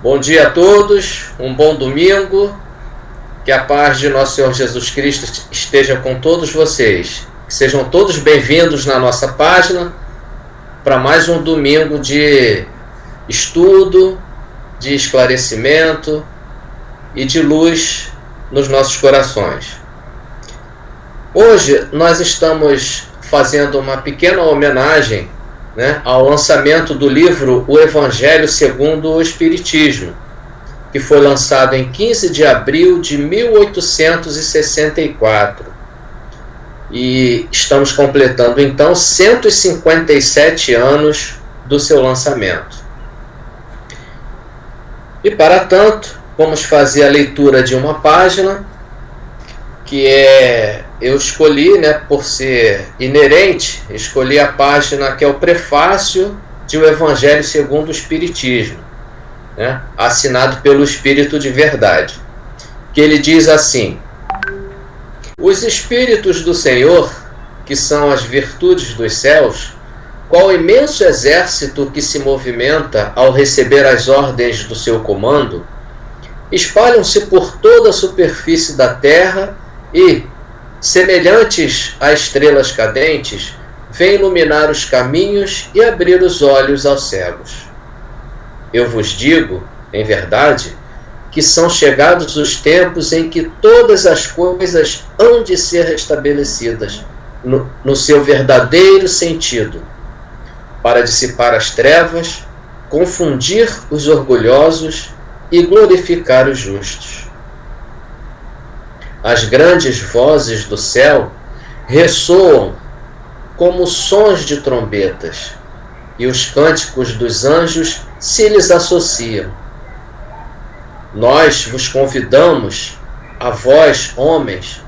Bom dia a todos, um bom domingo, que a paz de nosso Senhor Jesus Cristo esteja com todos vocês, que sejam todos bem-vindos na nossa página para mais um domingo de estudo, de esclarecimento e de luz nos nossos corações. Hoje nós estamos fazendo uma pequena homenagem ao lançamento do livro O Evangelho segundo o Espiritismo, que foi lançado em 15 de abril de 1864. E estamos completando então 157 anos do seu lançamento. E para tanto, vamos fazer a leitura de uma página que eu escolhi, por ser inerente, escolhi a página que é o prefácio de O Evangelho segundo o Espiritismo, assinado pelo Espírito de Verdade, que ele diz assim: os Espíritos do Senhor, que são as virtudes dos céus, qual imenso exército que se movimenta ao receber as ordens do seu comando, espalham-se por toda a superfície da terra e, semelhantes a estrelas cadentes, vêm iluminar os caminhos e abrir os olhos aos cegos. Eu vos digo, em verdade, que são chegados os tempos em que todas as coisas hão de ser restabelecidas no seu verdadeiro sentido, para dissipar as trevas, confundir os orgulhosos e glorificar os justos. As grandes vozes do céu ressoam como sons de trombetas, e os cânticos dos anjos se lhes associam. Nós vos convidamos, a vós, homens,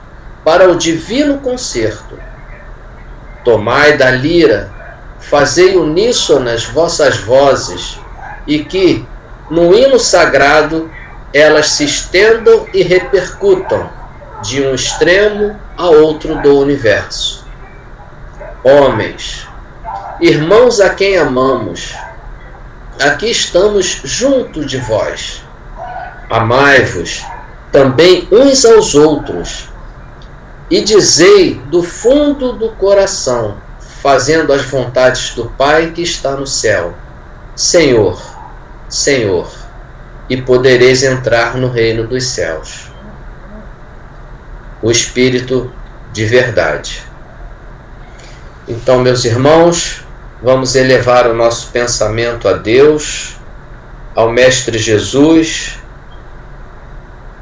para o divino concerto. Tomai da lira, fazei uníssonas vossas vozes, e que, no hino sagrado, elas se estendam e repercutam de um extremo a outro do universo. Homens, irmãos a quem amamos, aqui estamos junto de vós. Amai-vos também uns aos outros, e dizei do fundo do coração, fazendo as vontades do Pai que está no céu: Senhor, Senhor, e podereis entrar no reino dos céus. O Espírito de Verdade. Então, meus irmãos, vamos elevar o nosso pensamento a Deus, ao Mestre Jesus,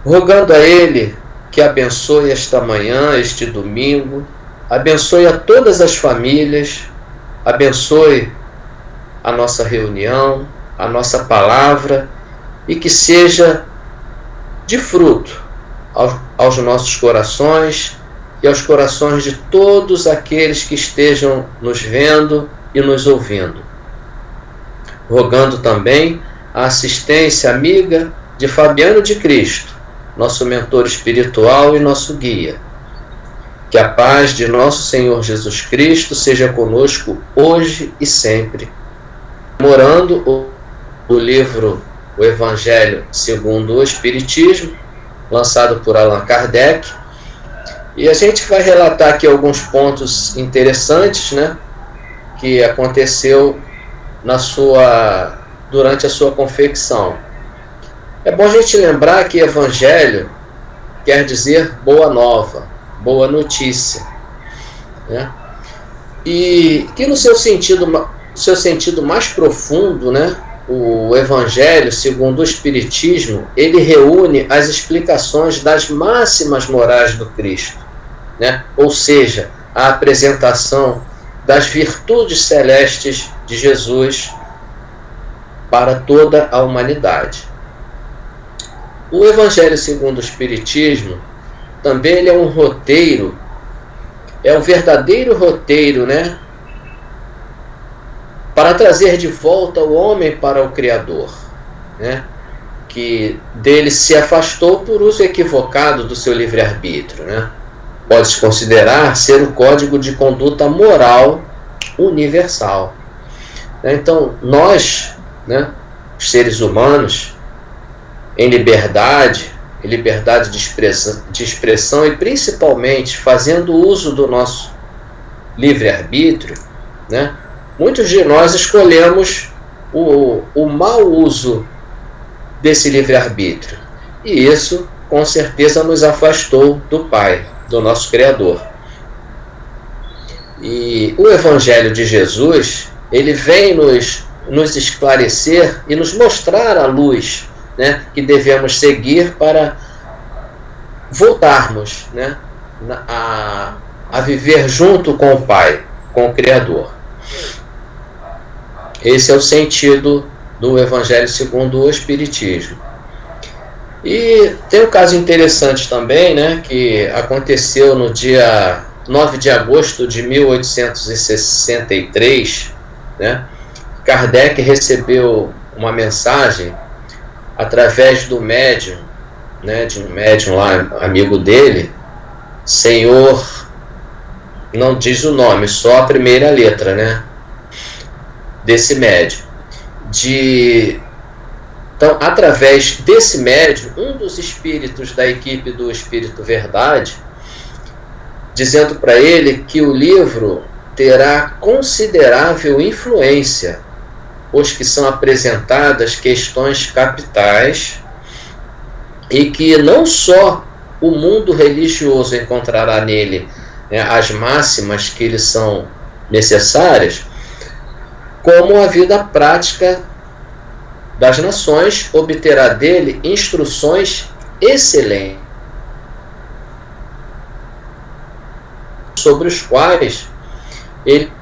rogando a Ele que abençoe esta manhã, este domingo, abençoe a todas as famílias, abençoe a nossa reunião, a nossa palavra, e que seja de fruto aos nossos corações e aos corações de todos aqueles que estejam nos vendo e nos ouvindo. Rogando também a assistência amiga de Fabiano de Cristo, nosso mentor espiritual e nosso guia. Que a paz de nosso Senhor Jesus Cristo seja conosco hoje e sempre. Memorando o livro O Evangelho segundo o Espiritismo, lançado por Allan Kardec, e a gente vai relatar aqui alguns pontos interessantes, que aconteceu durante a sua confecção. É bom a gente lembrar que Evangelho quer dizer boa nova, boa notícia, e que no seu sentido mais profundo, o Evangelho, segundo o Espiritismo, ele reúne as explicações das máximas morais do Cristo, ou seja, a apresentação das virtudes celestes de Jesus para toda a humanidade. O Evangelho segundo o Espiritismo também ele é um roteiro, é um verdadeiro roteiro, para trazer de volta o homem para o Criador, que dele se afastou por uso equivocado do seu livre-arbítrio. Pode-se considerar ser o código de conduta moral universal. Então, nós, os seres humanos, em liberdade de expressão e principalmente fazendo uso do nosso livre-arbítrio, né, muitos de nós escolhemos o mau uso desse livre-arbítrio. E isso, com certeza, nos afastou do Pai, do nosso Criador. E o Evangelho de Jesus, ele vem nos esclarecer e nos mostrar a luz, né, que devemos seguir para voltarmos, né, a viver junto com o Pai, com o Criador. Esse é o sentido do Evangelho segundo o Espiritismo. E tem um caso interessante também, né, que aconteceu no dia 9 de agosto de 1863, né? Kardec recebeu uma mensagem através do médium, né, de um médium lá, amigo dele, Senhor, não diz o nome, só a primeira letra, né, desse médium. Então, através desse médium, um dos espíritos da equipe do Espírito Verdade, dizendo para ele que o livro terá considerável influência, pois que são apresentadas questões capitais e que não só o mundo religioso encontrará nele, né, as máximas que lhe são necessárias, como a vida prática das nações obterá dele instruções excelentes, sobre os quais ele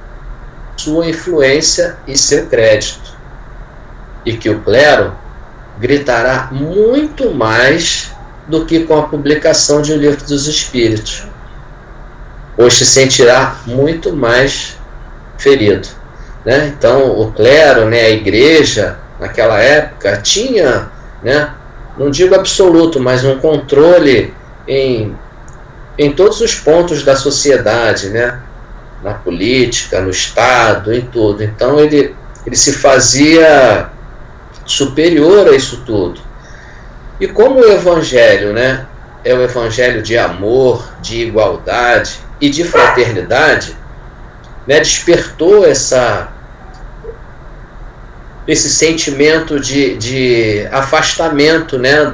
sua influência e seu crédito, e que o clero gritará muito mais do que com a publicação de O Livro dos Espíritos, pois se sentirá muito mais ferido, né? Então o clero, né, a igreja naquela época tinha, né, não digo absoluto, mas um controle em todos os pontos da sociedade, né? Na política, no Estado, em tudo. Então ele se fazia superior a isso tudo. E como o Evangelho, né, é o Evangelho de amor, de igualdade e de fraternidade, né, despertou esse sentimento de afastamento, né,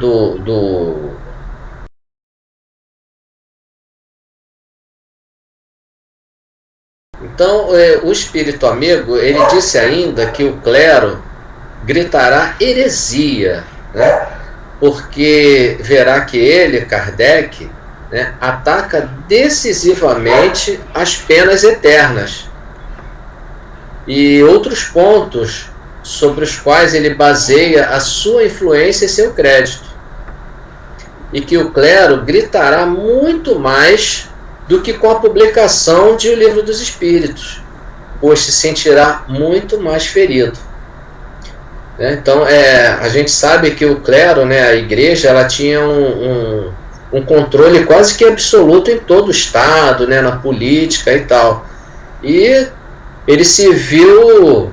Então, o espírito amigo, ele disse ainda que o clero gritará heresia, né? Porque verá que ele, Kardec, né, ataca decisivamente as penas eternas e outros pontos sobre os quais ele baseia a sua influência e seu crédito, e que o clero gritará muito mais do que com a publicação de O Livro dos Espíritos, pois se sentirá muito mais ferido. Então, a gente sabe que o clero, né, a igreja, ela tinha um controle quase que absoluto em todo o Estado, né, na política e tal. E ele se viu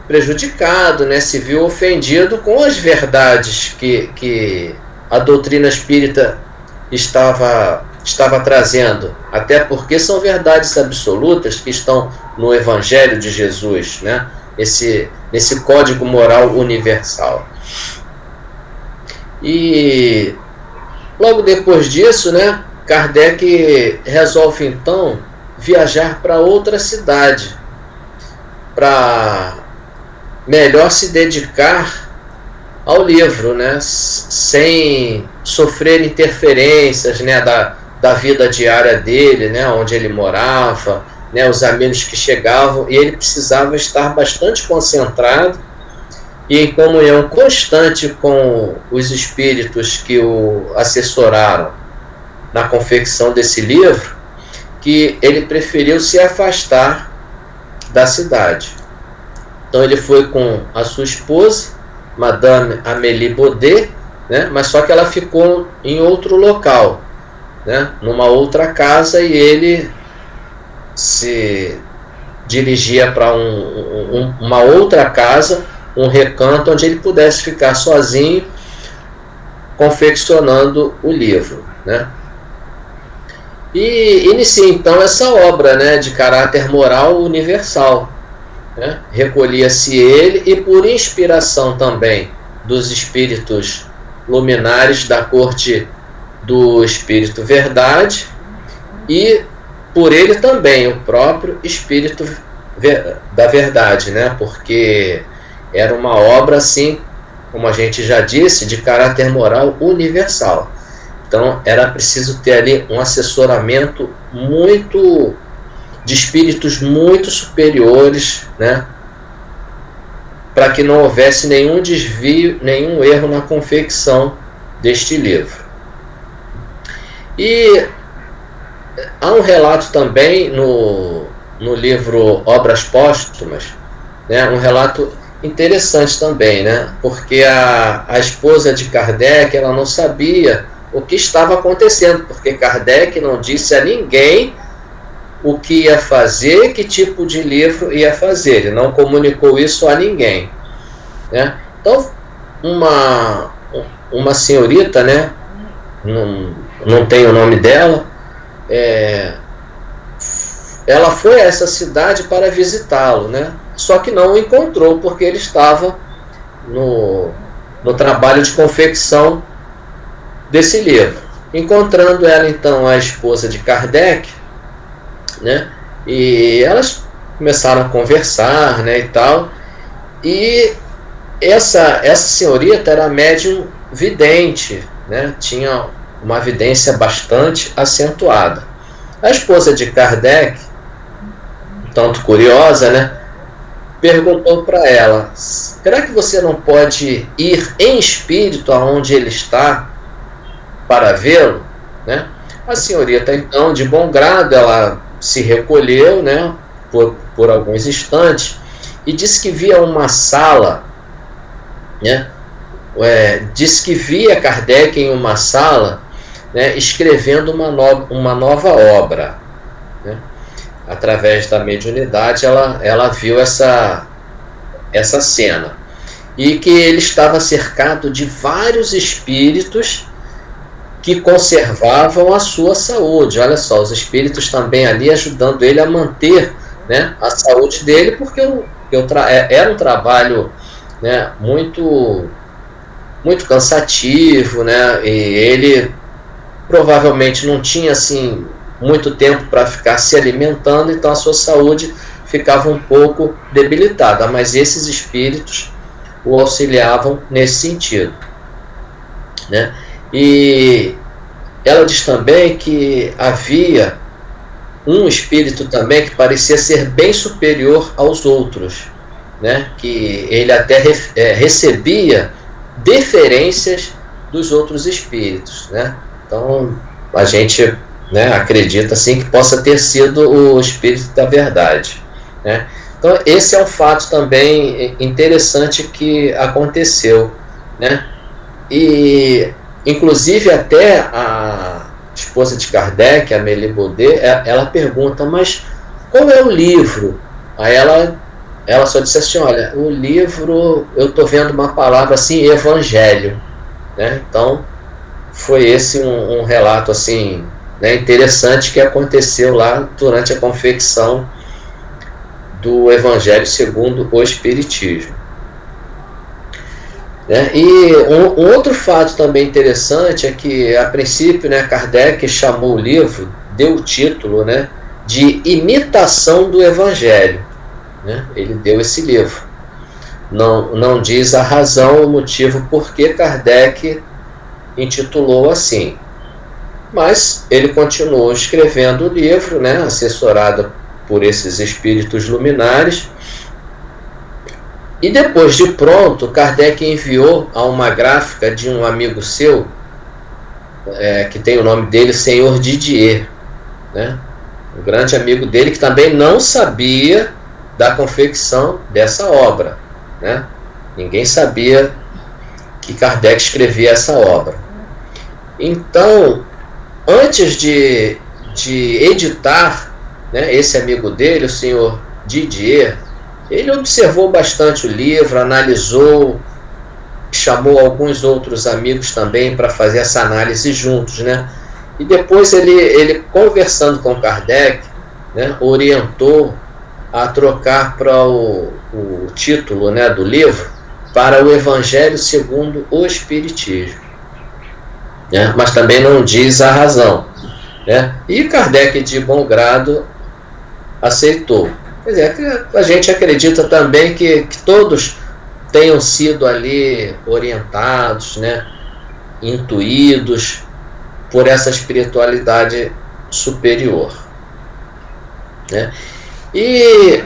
prejudicado, né, se viu ofendido com as verdades que a doutrina espírita estava trazendo, até porque são verdades absolutas que estão no Evangelho de Jesus, né? Nesse código moral universal. E logo depois disso, né, Kardec resolve então viajar para outra cidade para melhor se dedicar ao livro, né, sem sofrer interferências, né, da vida diária dele, né, onde ele morava, né, os amigos que chegavam, e ele precisava estar bastante concentrado e em comunhão constante com os espíritos que o assessoraram na confecção desse livro, que ele preferiu se afastar da cidade. Então ele foi com a sua esposa, Madame Amélie Baudet, né, mas só que ela ficou em outro local, né, numa outra casa, e ele se dirigia para uma outra casa, um recanto onde ele pudesse ficar sozinho, confeccionando o livro, né? E inicia então essa obra, né, de caráter moral universal, né? Recolhia-se ele, e por inspiração também dos espíritos luminares da corte do Espírito Verdade, e por ele também o próprio Espírito da Verdade, né? Porque era uma obra, assim, como a gente já disse, de caráter moral universal. Então era preciso ter ali um assessoramento muito de espíritos muito superiores, né, para que não houvesse nenhum desvio, nenhum erro na confecção deste livro. E há um relato também no livro Obras Póstumas, né, um relato interessante também, né, porque a esposa de Kardec, ela não sabia o que estava acontecendo, porque Kardec não disse a ninguém o que ia fazer, que tipo de livro ia fazer. Ele não comunicou isso a ninguém, né? Então, uma senhorita, né, não tem o nome dela, ela foi a essa cidade para visitá-lo, né? Só que não o encontrou, porque ele estava no trabalho de confecção desse livro. Encontrando ela, então, a esposa de Kardec, né, e elas começaram a conversar, né, e tal, e essa senhorita era médium vidente, né, tinha uma vidência bastante acentuada. A esposa de Kardec, tanto curiosa, né, perguntou para ela: será que você não pode ir em espírito aonde ele está para vê-lo, né? A senhorita, então, de bom grado, ela se recolheu, né, por alguns instantes, e disse que via uma sala, né, disse que via Kardec em uma sala, né, escrevendo uma nova obra, né? Através da mediunidade, ela viu essa cena, e que ele estava cercado de vários espíritos que conservavam a sua saúde. Olha só, os espíritos também ali ajudando ele a manter, né, a saúde dele, porque era um trabalho, né, muito cansativo, né, e ele provavelmente não tinha, assim, muito tempo para ficar se alimentando, então a sua saúde ficava um pouco debilitada, mas esses espíritos o auxiliavam nesse sentido, né? E ela diz também que havia um espírito também que parecia ser bem superior aos outros, né? Que ele até recebia deferências dos outros espíritos, né? Então a gente, né, acredita assim que possa ter sido o Espírito da Verdade, né? Então esse é um fato também interessante que aconteceu, né? E inclusive até a esposa de Kardec, a Amélie Baudet, ela pergunta: mas qual é o livro? Aí ela só disse assim: olha, o livro, eu estou vendo uma palavra assim, evangelho, né? Então foi esse um relato assim, né, interessante, que aconteceu lá durante a confecção do Evangelho segundo o Espiritismo, né? E um outro fato também interessante é que, a princípio, né, Kardec chamou o livro, deu o título, né, de Imitação do Evangelho, né? Ele deu esse livro. Não diz a razão, o motivo por que Kardec intitulou assim, mas ele continuou escrevendo o livro, né, assessorado por esses espíritos luminares. E depois de pronto, Kardec enviou a uma gráfica de um amigo seu, que tem o nome dele, Senhor Didier, né? Um grande amigo dele, que também não sabia da confecção dessa obra, né? Ninguém sabia que Kardec escrevia essa obra. Então, antes de editar, né, esse amigo dele, o Senhor Didier, ele observou bastante o livro, analisou chamou alguns outros amigos também para fazer essa análise juntos, né? E depois ele conversando com Kardec, né, orientou a trocar para o título, né, do livro para o Evangelho segundo o Espiritismo, né? Mas também não diz a razão, né? E Kardec, de bom grado, aceitou. Quer dizer, a gente acredita também que todos tenham sido ali orientados, né, intuídos por essa espiritualidade superior, né? E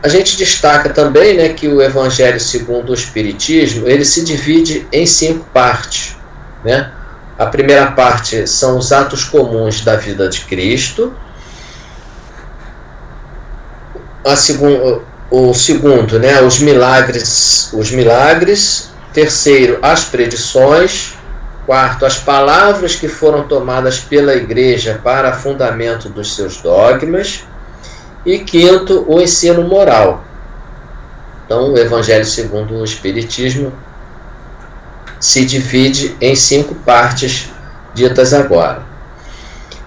a gente destaca também, né, que o Evangelho segundo o Espiritismo, ele se divide em 5 partes, né? A primeira parte são os atos comuns da vida de Cristo. O segundo, né, os milagres. Terceiro, as predições. Quarto, as palavras que foram tomadas pela Igreja para fundamento dos seus dogmas. E quinto, o ensino moral. Então, o Evangelho segundo o Espiritismo se divide em 5 partes ditas agora.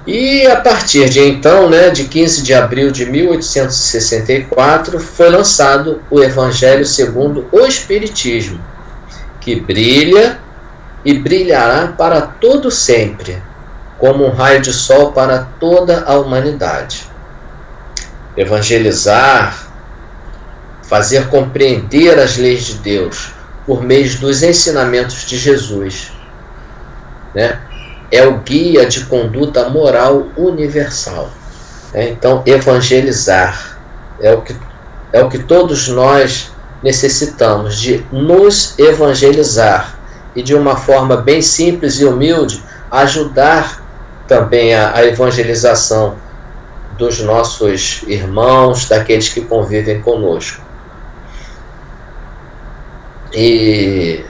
E a partir de então, né, de 15 de abril de 1864, foi lançado o Evangelho segundo o Espiritismo, que brilha e brilhará para todo sempre, como um raio de sol para toda a humanidade. Evangelizar, fazer compreender as leis de Deus por meio dos ensinamentos de Jesus, né? É o guia de conduta moral universal. Então, evangelizar é o que todos nós necessitamos, de nos evangelizar e, de uma forma bem simples e humilde, ajudar também a evangelização dos nossos irmãos, daqueles que convivem conosco. E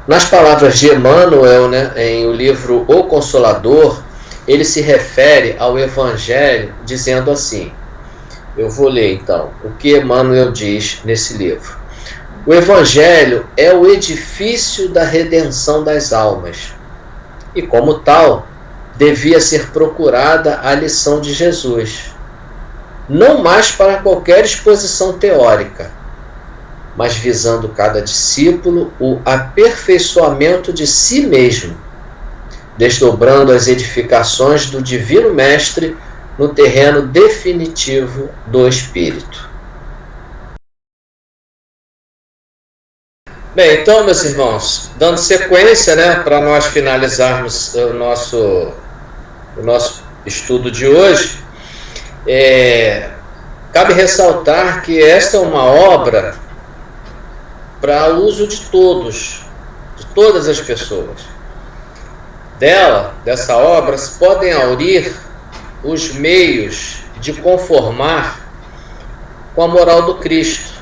nas palavras de Emmanuel, né, em o livro O Consolador, ele se refere ao Evangelho dizendo assim, eu vou ler então o que Emmanuel diz nesse livro. O Evangelho é o edifício da redenção das almas e, como tal, devia ser procurada a lição de Jesus, não mais para qualquer exposição teórica, mas visando cada discípulo o aperfeiçoamento de si mesmo, desdobrando as edificações do Divino Mestre no terreno definitivo do Espírito. Bem, então, meus irmãos, dando sequência, né, para nós finalizarmos o nosso estudo de hoje, cabe ressaltar que esta é uma obra para uso de todos, de todas as pessoas. Dessa obra, se podem aurir os meios de conformar com a moral do Cristo,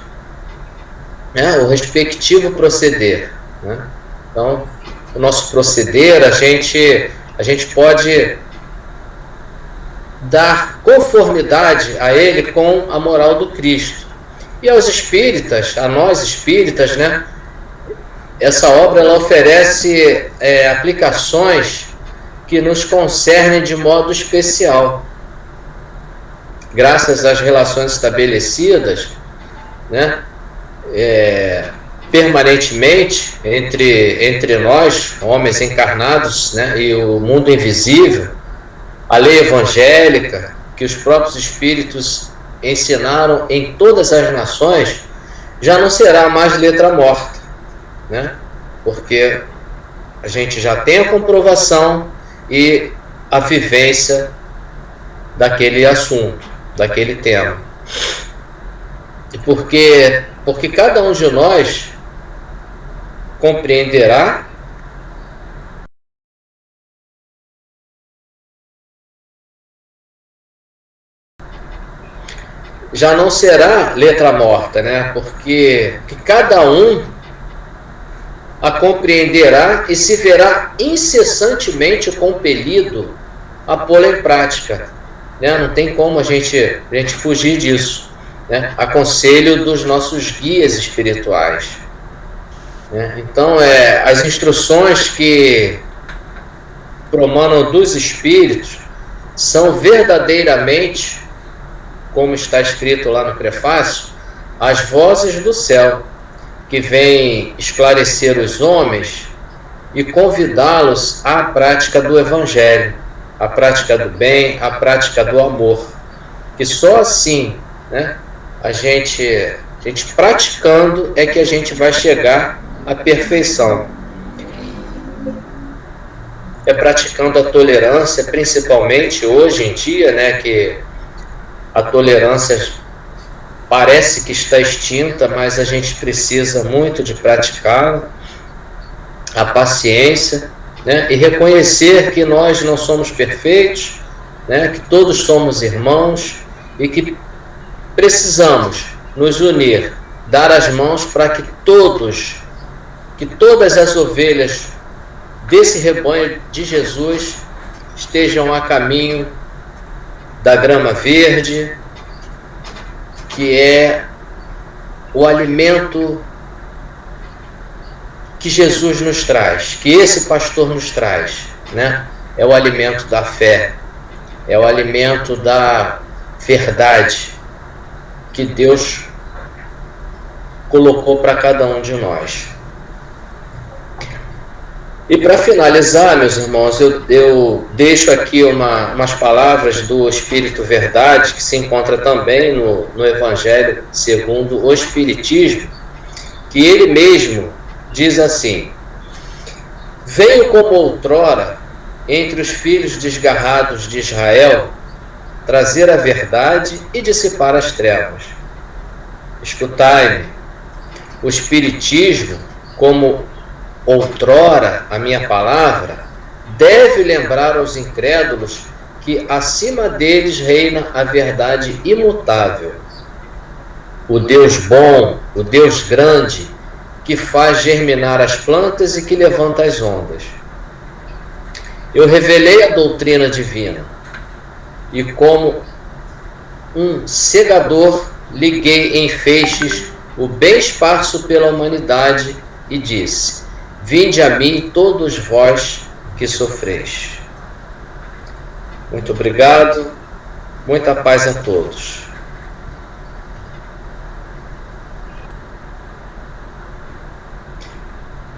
né, o respectivo proceder, né? Então, o nosso proceder, a gente pode dar conformidade a ele com a moral do Cristo. E aos espíritas, a nós espíritas, né, essa obra ela oferece aplicações que nos concernem de modo especial. Graças às relações estabelecidas, né, permanentemente entre nós, homens encarnados, né, e o mundo invisível, a lei evangélica que os próprios espíritos ensinaram em todas as nações, já não será mais letra morta, né? Porque a gente já tem a comprovação e a vivência daquele assunto, daquele tema. E porque cada um de nós compreenderá já não será letra morta, né? Porque cada um a compreenderá e se verá incessantemente compelido a pô-la em prática, né? Não tem como a gente fugir disso, né? A conselho dos nossos guias espirituais, né? Então, as instruções que promanam dos Espíritos são verdadeiramente, como está escrito lá no prefácio, as vozes do céu, que vêm esclarecer os homens e convidá-los à prática do Evangelho, à prática do bem, à prática do amor. Que só assim, né, a gente praticando é que a gente vai chegar à perfeição. É praticando a tolerância, principalmente hoje em dia, né, que a tolerância parece que está extinta, mas a gente precisa muito de praticá-la, a paciência, né, e reconhecer que nós não somos perfeitos, né, que todos somos irmãos e que precisamos nos unir, dar as mãos para que todas as ovelhas desse rebanho de Jesus estejam a caminho da grama verde, que é o alimento que Jesus nos traz, que esse pastor nos traz, né? É o alimento da fé, é o alimento da verdade que Deus colocou para cada um de nós. E para finalizar, meus irmãos, eu deixo aqui umas palavras do Espírito Verdade, que se encontra também no Evangelho segundo o Espiritismo, que ele mesmo diz assim: veio como outrora entre os filhos desgarrados de Israel trazer a verdade e dissipar as trevas. Escutai-me, o Espiritismo, como outrora a minha palavra, deve lembrar aos incrédulos que acima deles reina a verdade imutável, o Deus bom, o Deus grande, que faz germinar as plantas e que levanta as ondas. Eu revelei a doutrina divina e, como um segador, liguei em feixes o bem esparso pela humanidade e disse: vinde a mim todos vós que sofreis. Muito obrigado, muita paz a todos.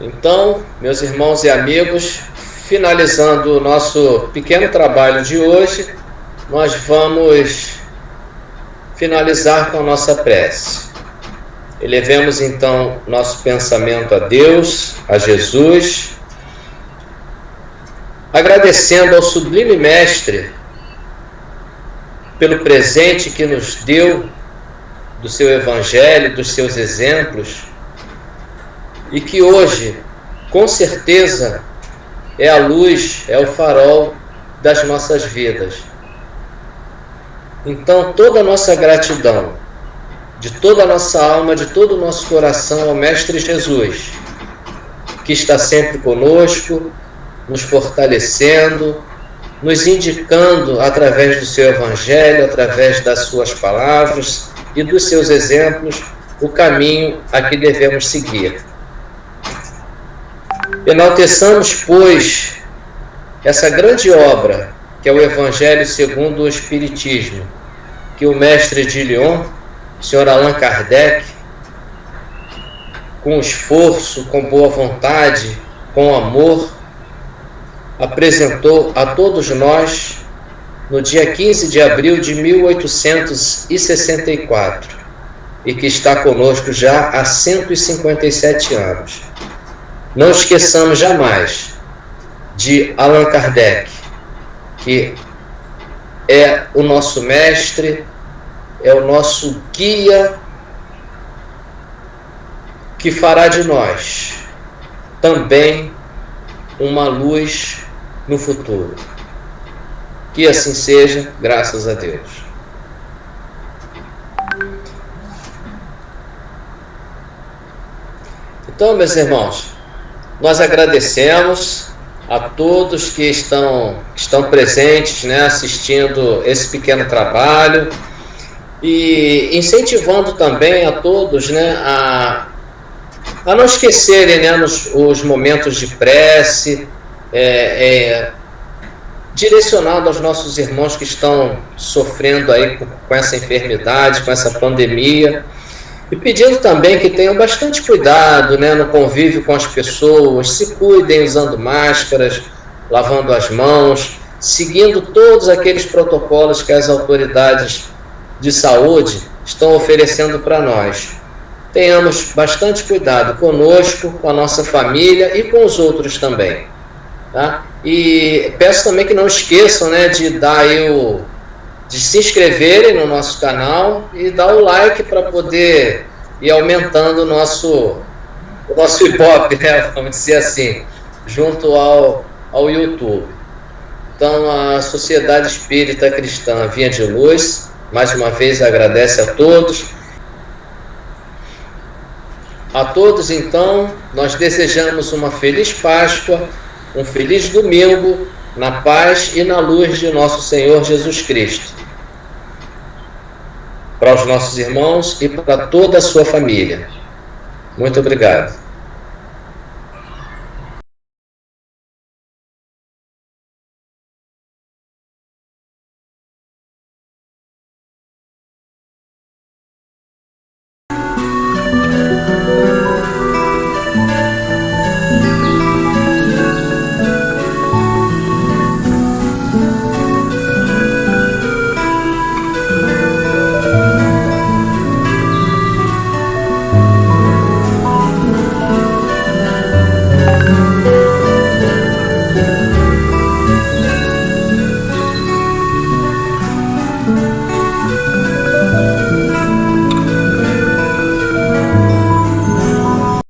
Então, meus irmãos e amigos, finalizando o nosso pequeno trabalho de hoje, nós vamos finalizar com a nossa prece. Elevemos então nosso pensamento a Deus, a Jesus, agradecendo ao Sublime Mestre pelo presente que nos deu do seu Evangelho, dos seus exemplos, e que hoje, com certeza, é a luz, é o farol das nossas vidas. Então, toda a nossa gratidão, de toda a nossa alma, de todo o nosso coração ao Mestre Jesus, que está sempre conosco, nos fortalecendo, nos indicando através do seu Evangelho, através das suas palavras e dos seus exemplos, o caminho a que devemos seguir. Enalteçamos, pois, essa grande obra, que é o Evangelho segundo o Espiritismo, que o Mestre de Lyon, Sr. Allan Kardec, com esforço, com boa vontade, com amor, apresentou a todos nós no dia 15 de abril de 1864 e que está conosco já há 157 anos. Não esqueçamos jamais de Allan Kardec, que é o nosso mestre, é o nosso guia, que fará de nós também uma luz no futuro. Que assim seja, graças a Deus. Então, meus irmãos, nós agradecemos a todos que estão presentes, né, assistindo esse pequeno trabalho e incentivando também a todos, né, a não esquecerem, né, os momentos de prece, direcionado aos nossos irmãos que estão sofrendo aí com essa enfermidade, com essa pandemia, e pedindo também que tenham bastante cuidado, né, no convívio com as pessoas, se cuidem usando máscaras, lavando as mãos, seguindo todos aqueles protocolos que as autoridades de saúde estão oferecendo para nós. Tenhamos bastante cuidado conosco, com a nossa família e com os outros também. Tá? E peço também que não esqueçam, né, de se inscreverem no nosso canal e dar o like para poder ir aumentando o nosso Ibope, né, vamos dizer assim, junto ao YouTube. Então, a Sociedade Espírita Cristã Vinha de Luz, mais uma vez, agradece a todos. A todos, então, nós desejamos uma feliz Páscoa, um feliz domingo, na paz e na luz de nosso Senhor Jesus Cristo. Para os nossos irmãos e para toda a sua família. Muito obrigado.